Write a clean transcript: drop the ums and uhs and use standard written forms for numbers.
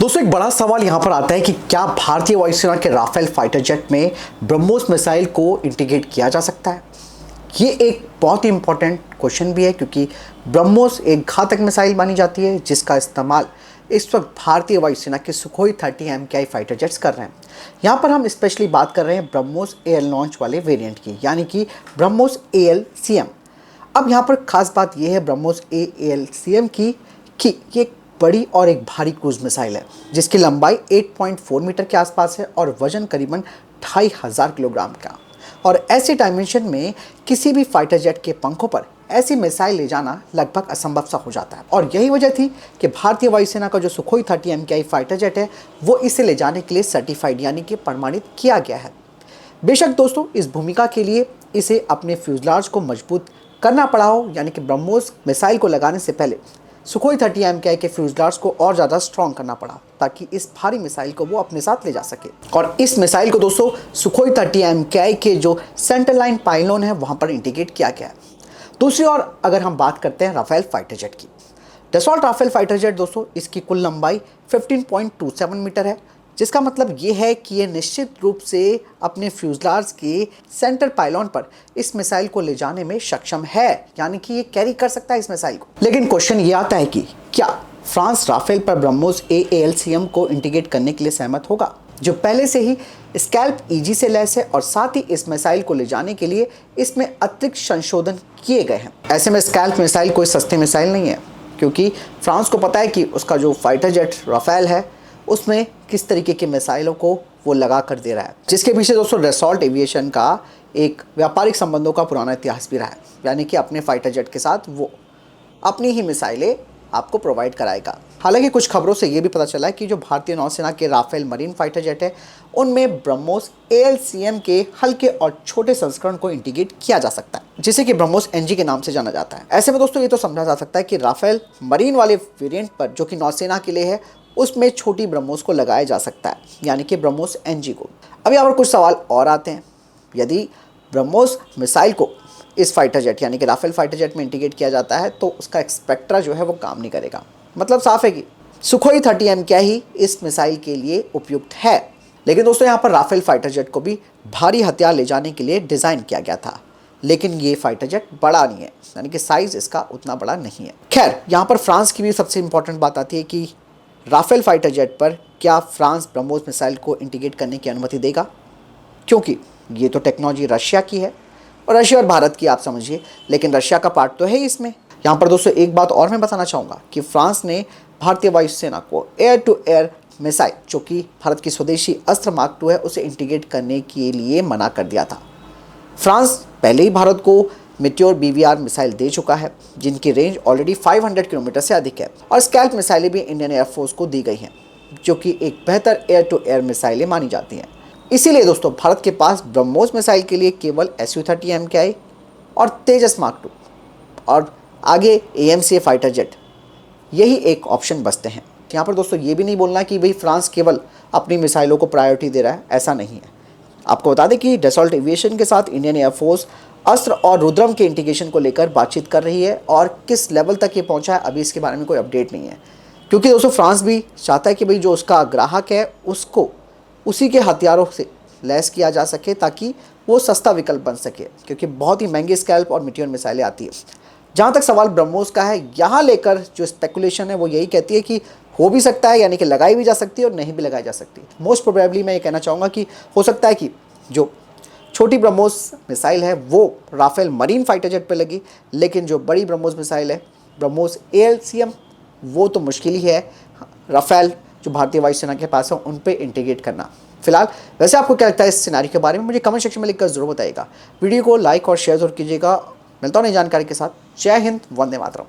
दोस्तों एक बड़ा सवाल यहाँ पर आता है कि क्या भारतीय वायुसेना के राफेल फाइटर जेट में ब्रह्मोस मिसाइल को इंटीग्रेट किया जा सकता है। ये एक बहुत ही इंपॉर्टेंट क्वेश्चन भी है क्योंकि ब्रह्मोस एक घातक मिसाइल मानी जाती है जिसका इस्तेमाल इस वक्त भारतीय वायुसेना के सुखोई 30 MKI फाइटर जेट्स कर रहे हैं। यहाँ पर हम स्पेशली बात कर रहे हैं ब्रह्मोस AL लॉन्च वाले वेरिएंट की, यानी कि ब्रह्मोस ALCM। अब यहाँ पर खास बात यह है ब्रह्मोस ALCM की कि ये बड़ी और एक भारी क्रूज मिसाइल है जिसकी लंबाई 8.4 मीटर के आसपास है और वजन करीबन 2500 किलोग्राम का। और ऐसे डायमेंशन में किसी भी फाइटर जेट के पंखों पर ऐसी मिसाइल ले जाना लगभग असंभव सा हो जाता है। और यही वजह थी कि भारतीय वायुसेना का जो सुखोई 30 MKI फाइटर जेट है वो इसे ले जाने के लिए सर्टिफाइड यानी कि प्रमाणित किया गया है। बेशक दोस्तों इस भूमिका के लिए इसे अपने फ्यूजलाज को मजबूत करना पड़ा हो, यानी कि ब्रह्मोस मिसाइल को लगाने से पहले सुखोई 30 MKI के फ्यूजलाज को और ज़्यादा स्ट्रॉन्ग करना पड़ा ताकि इस भारी मिसाइल को वो अपने साथ ले जा सके। और इस मिसाइल को दोस्तों सुखोई 30 MKI के जो सेंटर लाइन पाइलोन है वहाँ पर इंटीग्रेट किया गया है। दूसरी ओर अगर हम बात करते हैं राफेल फाइटर जेट की, डसॉल्ट राफेल फाइटर जेट दोस्तों इसकी कुल लंबाई 15.27 मीटर है, जिसका मतलब ये है कि ये निश्चित रूप से अपने फ्यूजलाज के सेंटर पाइलॉन पर इस मिसाइल को ले जाने में सक्षम है, यानी कि ये कैरी कर सकता है इस मिसाइल को। लेकिन क्वेश्चन ये आता है कि क्या फ्रांस राफेल पर ब्रह्मोस ALCM को इंटीग्रेट करने के लिए सहमत होगा, जो पहले से ही स्कैल्प EG से लैस है और साथ ही इस मिसाइल को ले जाने के लिए इसमें अतिरिक्त संशोधन किए गए हैं। ऐसे में स्कैल्प मिसाइल कोई सस्ती मिसाइल नहीं है क्योंकि फ्रांस को पता है कि उसका जो फाइटर जेट राफेल है उसमें किस तरीके के मिसाइलों को वो लगा कर दे रहा है, जिसके पीछे दोस्तों डसॉल्ट एविएशन का एक व्यापारिक संबंधों का पुराना इतिहास भी रहा है, यानी कि अपने फाइटर जेट के साथ वो अपनी ही मिसाइलें आपको प्रोवाइड कराएगा। हालांकि कुछ खबरों से ये भी पता चला है कि जो भारतीय नौसेना के राफेल मरीन फाइटर जेट है उनमें ब्रह्मोस ALCM के हल्के और छोटे संस्करण को इंटीग्रेट किया जा सकता है, जिसे कि ब्रह्मोस NG के नाम से जाना जाता है। ऐसे में दोस्तों ये तो समझा जा सकता है कि राफेल मरीन वाले वेरिएंट पर जो कि नौसेना के लिए है उसमें छोटी ब्रह्मोस को लगाया जा सकता है, यानी कि ब्रह्मोस NG को। अब यहाँ पर कुछ सवाल और आते हैं। यदि ब्रह्मोस मिसाइल को इस फाइटर जेट यानी कि राफेल फाइटर जेट में इंटीग्रेट किया जाता है तो उसका स्पेक्ट्रा जो है वो काम नहीं करेगा। मतलब साफ है कि सुखोई 30 MKI ही इस मिसाइल के लिए उपयुक्त है। लेकिन दोस्तों यहाँ पर राफेल फाइटर जेट को भी भारी हथियार ले जाने के लिए डिज़ाइन किया गया था, लेकिन ये फाइटर जेट बड़ा नहीं है, यानी कि साइज़ इसका उतना बड़ा नहीं है। खैर यहाँ पर फ्रांस की भी सबसे इंपॉर्टेंट बात आती है कि राफेल फाइटर जेट पर क्या फ्रांस ब्रह्मोस मिसाइल को इंटीग्रेट करने की अनुमति देगा, क्योंकि ये तो टेक्नोलॉजी रशिया की है और रशिया और भारत की आप समझिए, लेकिन रशिया का पार्ट तो है ही इसमें। यहाँ पर दोस्तों एक बात और मैं बताना चाहूँगा कि फ्रांस ने भारतीय वायुसेना को एयर टू एयर मिसाइल जो कि भारत की स्वदेशी अस्त्र मार्क 2 है उसे इंटीग्रेट करने के लिए मना कर दिया था। फ्रांस पहले ही भारत को मेट्योर BVR मिसाइल दे चुका है जिनकी रेंज ऑलरेडी 500 किलोमीटर से अधिक है, और स्कैल्प मिसाइलें भी इंडियन एयरफोर्स को दी गई हैं जो कि एक बेहतर एयर टू एयर मिसाइलें मानी जाती हैं। इसीलिए दोस्तों भारत के पास ब्रह्मोस मिसाइल के लिए केवल Su-30 MKI और तेजस मार्क 2 और आगे AMCA फाइटर जेट यही एक ऑप्शन बचते हैं। यहाँ पर दोस्तों ये भी नहीं बोलना कि भाई फ्रांस केवल अपनी मिसाइलों को प्रायोरिटी दे रहा है, ऐसा नहीं है। आपको बता दें कि डसॉल्ट एविएशन के साथ इंडियन एयरफोर्स अस्त्र और रुद्रम के इंटीग्रेशन को लेकर बातचीत कर रही है, और किस लेवल तक ये पहुंचा है अभी इसके बारे में कोई अपडेट नहीं है, क्योंकि दोस्तों फ्रांस भी चाहता है कि भाई जो उसका ग्राहक है उसको उसी के हथियारों से लैस किया जा सके ताकि वो सस्ता विकल्प बन सके, क्योंकि बहुत ही महंगी स्कैल्प और मेट्योर मिसाइलें आती है। जहाँ तक सवाल ब्रह्मोस का है, यहाँ लेकर जो स्पेकुलेशन है वो यही कहती है कि हो भी सकता है, यानी कि लगाई भी जा सकती है और नहीं भी लगाई जा सकती। मोस्ट प्रोबेबली मैं ये कहना चाहूँगा कि हो सकता है कि जो छोटी ब्रह्मोस मिसाइल है वो राफेल मरीन फाइटर जेट पर लगी, लेकिन जो बड़ी ब्रह्मोस मिसाइल है ब्रह्मोस ALCM वो तो मुश्किल ही है राफेल जो भारतीय वायुसेना के पास है उन पे इंटीग्रेट करना। फिलहाल वैसे आपको क्या लगता है इस सिनेरियो के बारे में, मुझे कमेंट सेक्शन में लिखकर जरूर बताइएगा। वीडियो को लाइक और शेयर जरूर कीजिएगा। मिलता हूँ नई जानकारी के साथ। जय हिंद, वंदे मातरम।